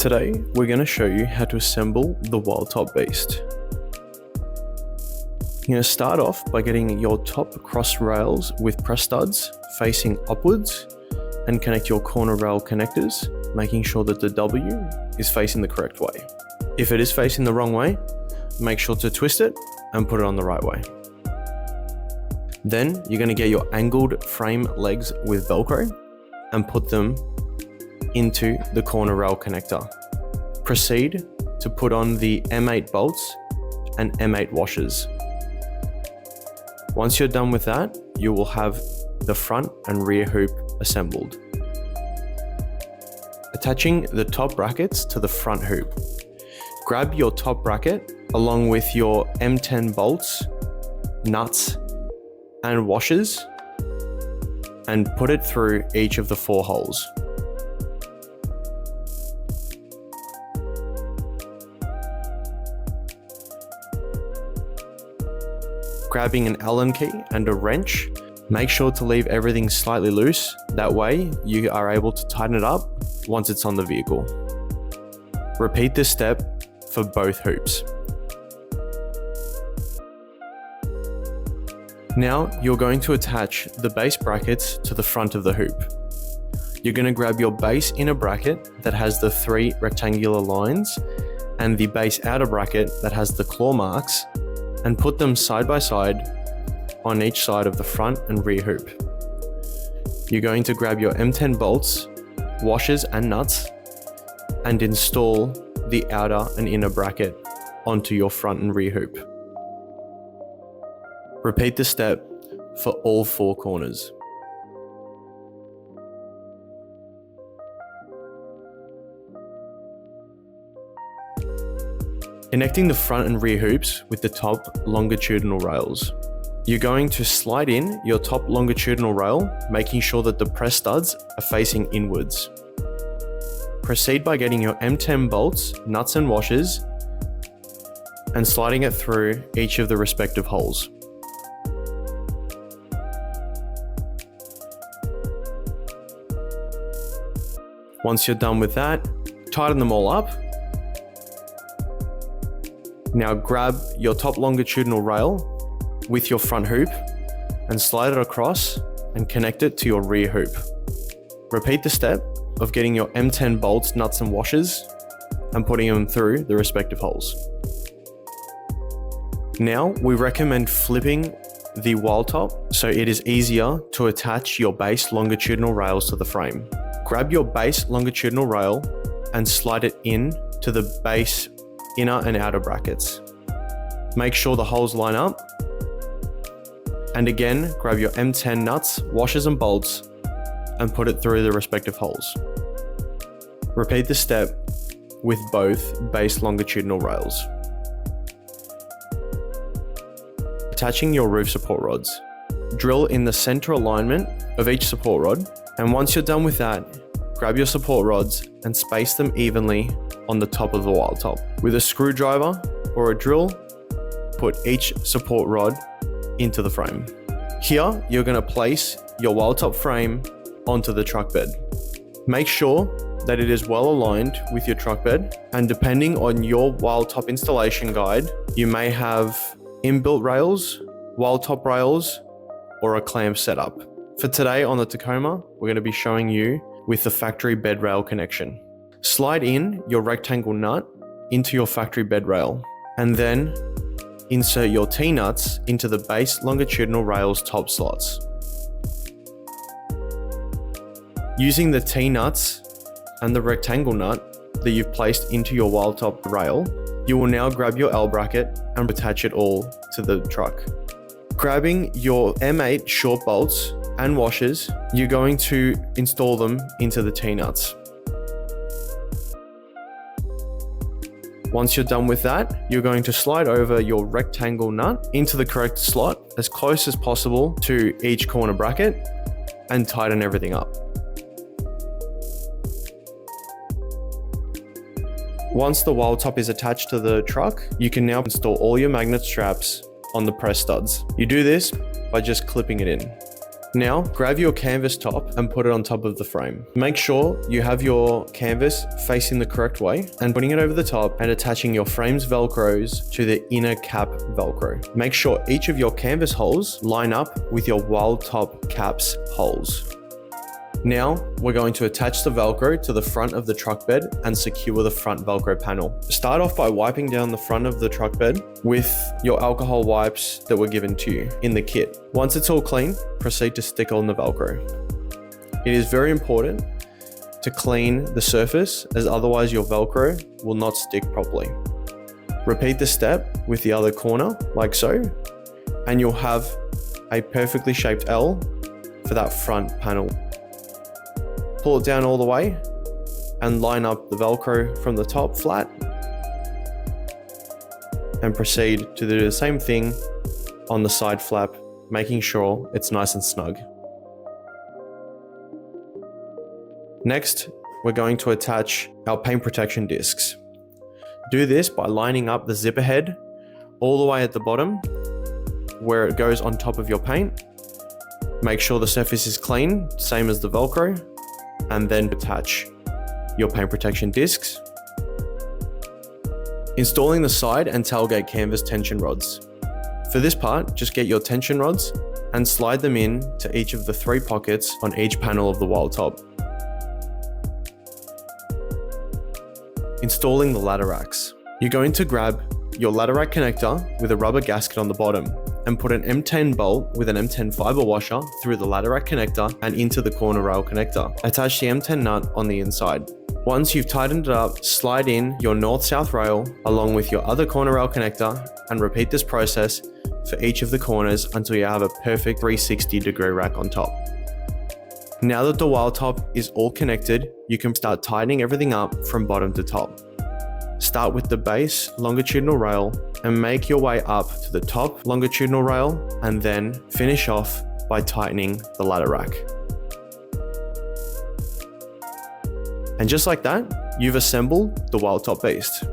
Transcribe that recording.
Today, we're going to show you how to assemble the WildTop BEAST. You're going to start off by getting your top cross rails with press studs facing upwards and connect your corner rail connectors, making sure that the W is facing the correct way. If it is facing the wrong way, make sure to twist it and put it on the right way. Then you're going to get your angled frame legs with Velcro and put them into the corner rail connector. Proceed to put on the M8 bolts and M8 washers. Once you're done with that, you will have the front and rear hoop assembled. Attaching the top brackets to the front hoop. Grab your top bracket along with your M10 bolts, nuts, and washers and put it through each of the 4 holes. Grabbing an Allen key and a wrench, make sure to leave everything slightly loose. That way you are able to tighten it up once it's on the vehicle. Repeat this step for both hoops. Now you're going to attach the base brackets to the front of the hoop. You're going to grab your base inner bracket that has the 3 rectangular lines and the base outer bracket that has the claw marks, and put them side by side on each side of the front and rear hoop. You're going to grab your M10 bolts, washers and nuts and install the outer and inner bracket onto your front and rear hoop. Repeat the step for all 4 corners. Connecting the front and rear hoops with the top longitudinal rails. You're going to slide in your top longitudinal rail, making sure that the press studs are facing inwards. Proceed by getting your M10 bolts, nuts and washers, and sliding it through each of the respective holes. Once you're done with that, tighten them all up. Now grab your top longitudinal rail with your front hoop and slide it across and connect it to your rear hoop. Repeat the step of getting your M10 bolts, nuts and washers and putting them through the respective holes. Now we recommend flipping the WildTop so it is easier to attach your base longitudinal rails to the frame. Grab your base longitudinal rail and slide it in to the base inner and outer brackets. Make sure the holes line up. And again, grab your M10 nuts, washers and bolts and put it through the respective holes. Repeat the step with both base longitudinal rails. Attaching your roof support rods. Drill in the center alignment of each support rod, and once you're done with that, grab your support rods and space them evenly on the top of the WildTop. With a screwdriver or a drill, put each support rod into the frame. Here, you're going to place your WildTop frame onto the truck bed. Make sure that it is well aligned with your truck bed, and depending on your WildTop installation guide, you may have inbuilt rails, WildTop rails, or a clamp setup. For today on the Tacoma, we're going to be showing you with the factory bed rail connection. Slide in your rectangle nut into your factory bed rail and then insert your T-nuts into the base longitudinal rail's top slots. Using the T-nuts and the rectangle nut that you've placed into your WildTop rail, you will now grab your L bracket and attach it all to the truck. Grabbing your M8 short bolts and washers, you're going to install them into the T-nuts. Once you're done with that, you're going to slide over your rectangle nut into the correct slot as close as possible to each corner bracket and tighten everything up. Once the WildTop is attached to the truck, you can now install all your magnet straps on the press studs. You do this by just clipping it in. Now, grab your canvas top and put it on top of the frame. Make sure you have your canvas facing the correct way and putting it over the top and attaching your frame's Velcros to the inner cap Velcro. Make sure each of your canvas holes line up with your WildTop cap's holes. Now, we're going to attach the Velcro to the front of the truck bed and secure the front Velcro panel. Start off by wiping down the front of the truck bed with your alcohol wipes that were given to you in the kit. Once it's all clean, proceed to stick on the Velcro. It is very important to clean the surface, as otherwise your Velcro will not stick properly. Repeat the step with the other corner, like so, and you'll have a perfectly shaped L for that front panel. Pull it down all the way and line up the Velcro from the top flat and proceed to do the same thing on the side flap, making sure it's nice and snug. Next, we're going to attach our paint protection discs. Do this by lining up the zipper head all the way at the bottom where it goes on top of your paint. Make sure the surface is clean, same as the Velcro, and then attach your paint protection discs. Installing the side and tailgate canvas tension rods. For this part, just get your tension rods and slide them in to each of the 3 pockets on each panel of the WildTop. Installing the ladder racks. You're going to grab your ladder rack connector with a rubber gasket on the bottom and put an M10 bolt with an M10 fiber washer through the ladder rack connector and into the corner rail connector. Attach the M10 nut on the inside. Once you've tightened it up, slide in your north-south rail along with your other corner rail connector and repeat this process for each of the corners until you have a perfect 360-degree rack on top. Now that the WildTop is all connected, you can start tightening everything up from bottom to top. Start with the base longitudinal rail and make your way up to the top longitudinal rail and then finish off by tightening the ladder rack. And just like that, you've assembled the WildTop BEAST.